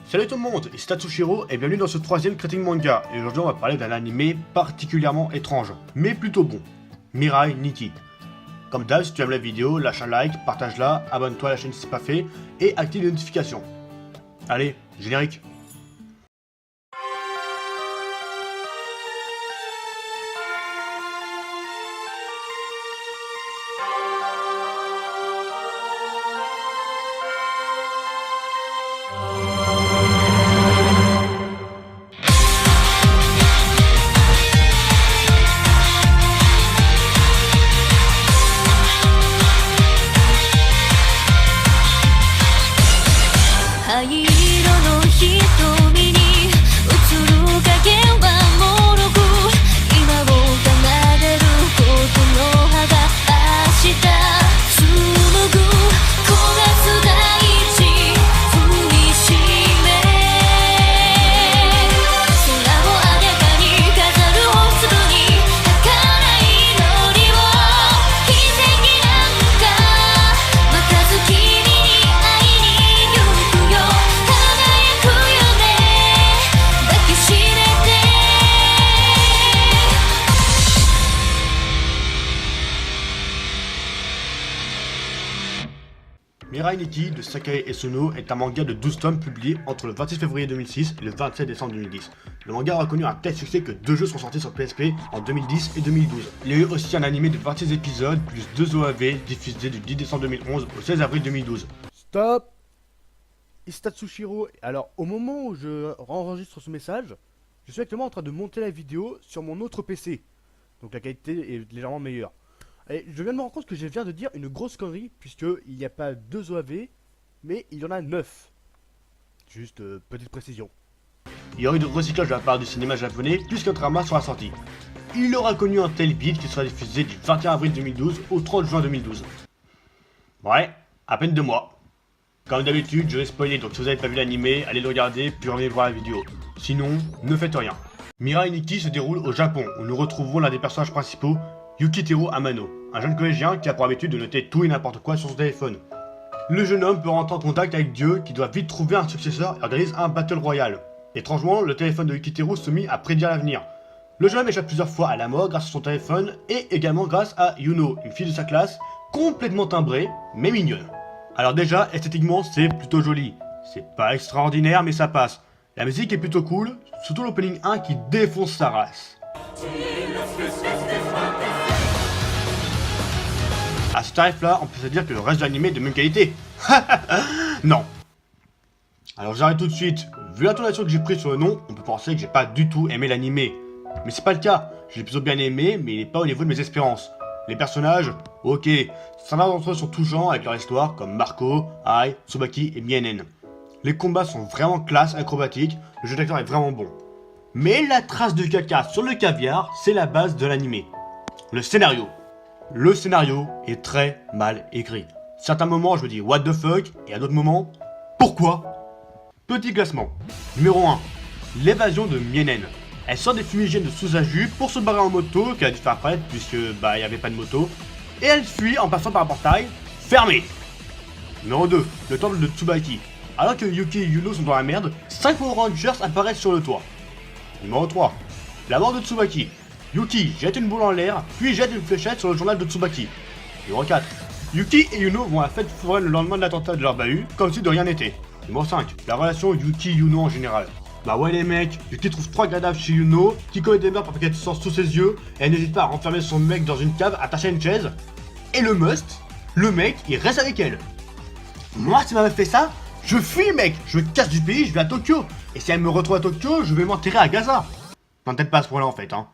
Salut tout le monde, ici Tatsushiro et bienvenue dans ce troisième Critique Manga. Et aujourd'hui on va parler d'un animé particulièrement étrange, mais plutôt bon. Mirai Nikki. Comme d'hab, si tu aimes la vidéo, lâche un like, partage-la, abonne-toi à la chaîne si c'est pas fait, et active les notifications. Allez, générique. Mirai Nikki de Sakae Esuno est un manga de 12 tomes publié entre le 26 février 2006 et le 27 décembre 2010. Le manga a reconnu un tel succès que 2 jeux sont sortis sur PSP en 2010 et 2012. Il y a eu aussi un animé de 26 épisodes plus 2 OAV diffusés du 10 décembre 2011 au 16 avril 2012. Stop! Ici Tatsushiro. Alors, au moment où je enregistre ce message, je suis actuellement en train de monter la vidéo sur mon autre PC. Donc la qualité est légèrement meilleure. Et je viens de me rendre compte que je viens de dire une grosse connerie, puisqu'il n'y a pas 2 OAV, mais il y en a 9. Juste petite précision. Il y aurait eu de recyclage de la part du cinéma japonais puisqu'un drama sera sorti. Il aura connu un tel beat qui sera diffusé du 21 avril 2012 au 30 juin 2012. Ouais, à peine 2 mois. Comme d'habitude, je vais spoiler, donc si vous n'avez pas vu l'animé, allez le regarder puis revenez voir la vidéo. Sinon, ne faites rien. Mirai Nikki se déroule au Japon, où nous retrouvons l'un des personnages principaux, Yukiteru Amano, un jeune collégien qui a pour habitude de noter tout et n'importe quoi sur son téléphone. Le jeune homme peut rentrer en contact avec Dieu qui doit vite trouver un successeur et organise un battle royal. Étrangement, le téléphone de Yukiteru se mit à prédire l'avenir. Le jeune homme échappe plusieurs fois à la mort grâce à son téléphone et également grâce à Yuno, une fille de sa classe, complètement timbrée, mais mignonne. Alors déjà, esthétiquement, c'est plutôt joli. C'est pas extraordinaire, mais ça passe. La musique est plutôt cool, surtout l'opening 1 qui défonce sa race. À ce tarif-là, on peut se dire que le reste de l'animé est de même qualité. Non. Alors j'arrête tout de suite. Vu l'intonation que j'ai prise sur le nom, on peut penser que j'ai pas du tout aimé l'animé. Mais c'est pas le cas. Je l'ai plutôt bien aimé, mais il est pas au niveau de mes espérances. Les personnages, ok. Certains d'entre eux sont tout genre avec leur histoire, comme Marco, Ai, Tsubaki et Mienen. Les combats sont vraiment classe, acrobatiques, le jeu d'acteur est vraiment bon. Mais la trace de caca sur le caviar, c'est la base de l'animé. Le scénario. Le scénario est très mal écrit. Certains moments, je me dis what the fuck, et à d'autres moments, pourquoi? Petit classement. Numéro 1. L'évasion de Mienen. Elle sort des fumigènes de Suzaku pour se barrer en moto, qu'elle a dû faire apparaître puisque il n'y avait pas de moto, et elle fuit en passant par un portail fermé. Numéro 2. Le temple de Tsubaki. Alors que Yuki et Yuno sont dans la merde, 5 Power Rangers apparaissent sur le toit. Numéro 3. La mort de Tsubaki. Yuki jette une boule en l'air, puis jette une fléchette sur le journal de Tsubaki. Numéro 4. Yuki et Yuno vont à la fête foraine le lendemain de l'attentat de leur bahut, comme si de rien n'était. Numéro 5. La relation Yuki-Yuno en général. Bah ouais les mecs, Yuki trouve 3 cadavres chez Yuno, qui commet des meurtres parce qu'elle sort sous ses yeux, et elle n'hésite pas à renfermer son mec dans une cave attaché à une chaise. Et le must, le mec, il reste avec elle. Moi si ma meuf fait ça, je fuis mec, je me casse du pays, je vais à Tokyo. Et si elle me retrouve à Tokyo, je vais m'enterrer à Gaza. Non peut-être pas à ce point là en fait hein.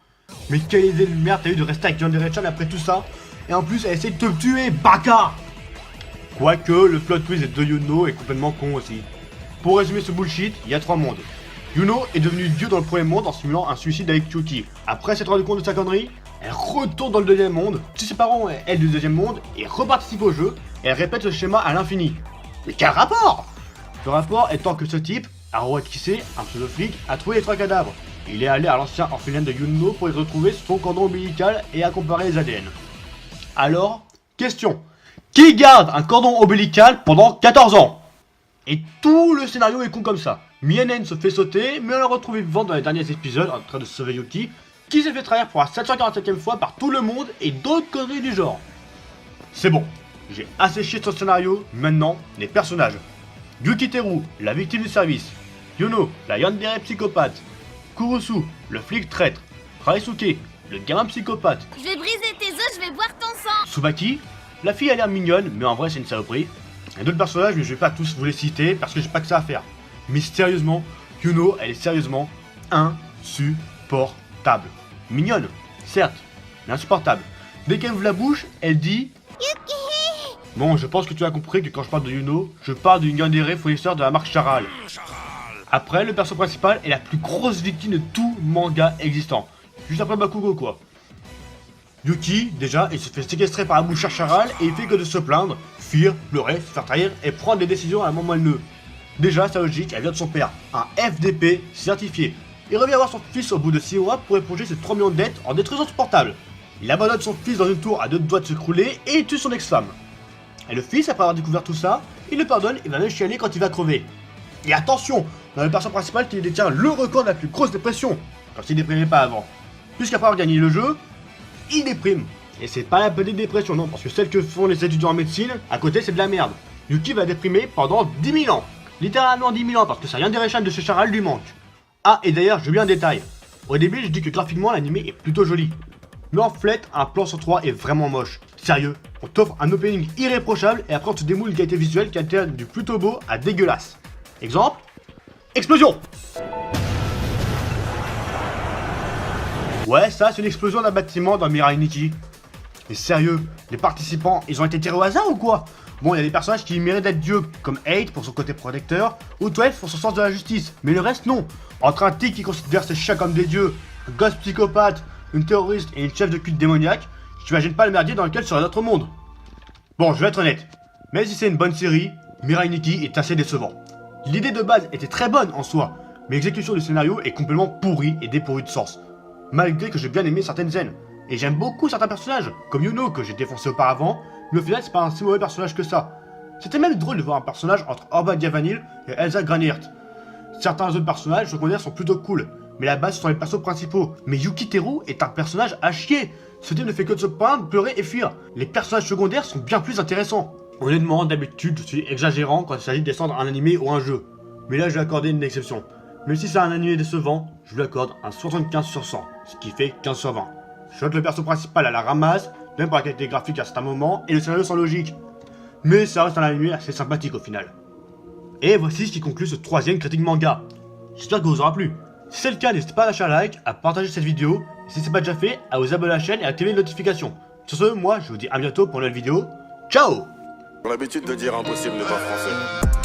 Mais quelle idée de merde t'as eu de rester avec Yandere-chan après tout ça? Et en plus elle essaie de te tuer, baka! Quoique le plot twist de Yuno est complètement con aussi. Pour résumer ce bullshit, il y a 3 mondes. Yuno est devenu dieu dans le premier monde en simulant un suicide avec Yuki. Après s'être rendu compte de sa connerie, elle retourne dans le deuxième monde, tue ses parents et elle du deuxième monde, et reparticipe au jeu, et elle répète ce schéma à l'infini. Mais quel rapport? Le rapport étant que ce type, Haruo Kise, un pseudo-flic, a trouvé les 3 cadavres. Il est allé à l'ancien orphelinat de Yuno pour y retrouver son cordon ombilical et à comparer les ADN. Alors, question. Qui garde un cordon ombilical pendant 14 ans? Et tout le scénario est con comme ça. Mienen se fait sauter, mais on la retrouve vivante dans les derniers épisodes en train de sauver Yuki, qui s'est fait trahir pour la 747ème fois par tout le monde et d'autres conneries du genre. C'est bon, j'ai assez chié de son scénario, maintenant les personnages. Yukiteru, la victime du service. Yuno, la yandere psychopathe. Kurusu, le flic traître. Raisuke, le gamin psychopathe. Je vais briser tes os, je vais boire ton sang. Tsubaki, la fille a l'air mignonne, mais en vrai c'est une saloperie. Il y a d'autres personnages, mais je vais pas tous vous les citer parce que j'ai pas que ça à faire. Mais sérieusement, Yuno, elle est sérieusement insupportable. Mignonne, certes, mais insupportable. Dès qu'elle ouvre la bouche, elle dit Yuki. Bon, je pense que tu as compris que quand je parle de Yuno, je parle d'une yandere fournisseur de la marque Charal. Après, le perso principal est la plus grosse victime de tout manga existant. Juste après Bakugo, quoi. Yuki, déjà, il se fait séquestrer par la bouche Charal et il fait que de se plaindre, fuir, pleurer, se faire trahir et prendre des décisions à un moment moelleux. Déjà, sa logique, elle vient de son père, un FDP certifié. Il revient voir son fils au bout de 6 mois pour éponger ses 3 millions de dettes en détruisant son portable. Il abandonne son fils dans une tour à 2 doigts de s'écrouler et il tue son ex-femme. Et le fils, après avoir découvert tout ça, il le pardonne et va même chialer quand il va crever. Et attention, dans le personnage principal qui détient le record de la plus grosse dépression, comme s'il déprimait pas avant. Puisqu'après avoir gagné le jeu, il déprime. Et c'est pas la petite dépression, non, parce que celle que font les étudiants en médecine, à côté c'est de la merde. Yuki va déprimer pendant 10 000 ans. Littéralement 10 000 ans, parce que ça rien des Rechan de chez Charal lui manque. Ah, et d'ailleurs, je veux un détail. Au début, je dis que graphiquement, l'animé est plutôt joli. Mais en fait, un plan sur 3 est vraiment moche. Sérieux, on t'offre un opening irréprochable et après on te démoule une qualité visuelle qui alterne du plutôt beau à dégueulasse. Exemple, explosion. Ouais, ça c'est une explosion d'un bâtiment dans Mirai Nikki. Mais sérieux, les participants, ils ont été tirés au hasard ou quoi? Bon, il y a des personnages qui méritent d'être dieux, comme 8 pour son côté protecteur, ou 12 pour son sens de la justice, mais le reste non. Entre un tic qui considère ses chats comme des dieux, un gosse psychopathe, une terroriste et une chef de culte démoniaque, j'imagine pas le merdier dans lequel serait notre monde. Bon, je vais être honnête, même si c'est une bonne série, Mirai Nikki est assez décevant. L'idée de base était très bonne en soi, mais l'exécution du scénario est complètement pourrie et dépourvue de sens. Malgré que j'ai bien aimé certaines scènes, et j'aime beaucoup certains personnages, comme Yuno que j'ai défoncé auparavant, mais au final c'est pas un si mauvais personnage que ça. C'était même drôle de voir un personnage entre Orba Gavanil et Elsa Granhirt. Certains autres personnages secondaires sont plutôt cool, mais la base sont les persos principaux. Mais Yukiteru est un personnage à chier. Ce type ne fait que de se plaindre, pleurer et fuir. Les personnages secondaires sont bien plus intéressants. Honnêtement, d'habitude, je suis exagérant quand il s'agit de descendre un animé ou un jeu. Mais là, je vais accorder une exception. Même si c'est un animé décevant, je lui accorde un 75 sur 100, ce qui fait 15 sur 20. Je note le perso principal à la ramasse, même pour la qualité graphique à certains moments, et le scénario sans logique. Mais ça reste un animé assez sympathique au final. Et voici ce qui conclut ce 3ème critique manga. J'espère que vous aura plu. Si c'est le cas, n'hésitez pas à lâcher un like, à partager cette vidéo, et si c'est pas déjà fait, à vous abonner à la chaîne et à activer les notifications. Sur ce, moi je vous dis à bientôt pour une nouvelle vidéo. Ciao! J'ai l'habitude de dire impossible n'est pas français.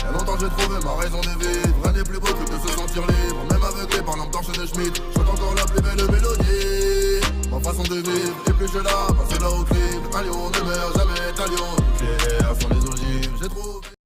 Y'a longtemps que j'ai trouvé ma raison de vivre. Rien n'est plus beau que de se sentir libre. Même aveuglé par lampe torche de Schmitt, chante encore la plus belle mélodie. Ma façon de vivre est plus que là, passer là au crime. Un lion ne meurt jamais, un lion.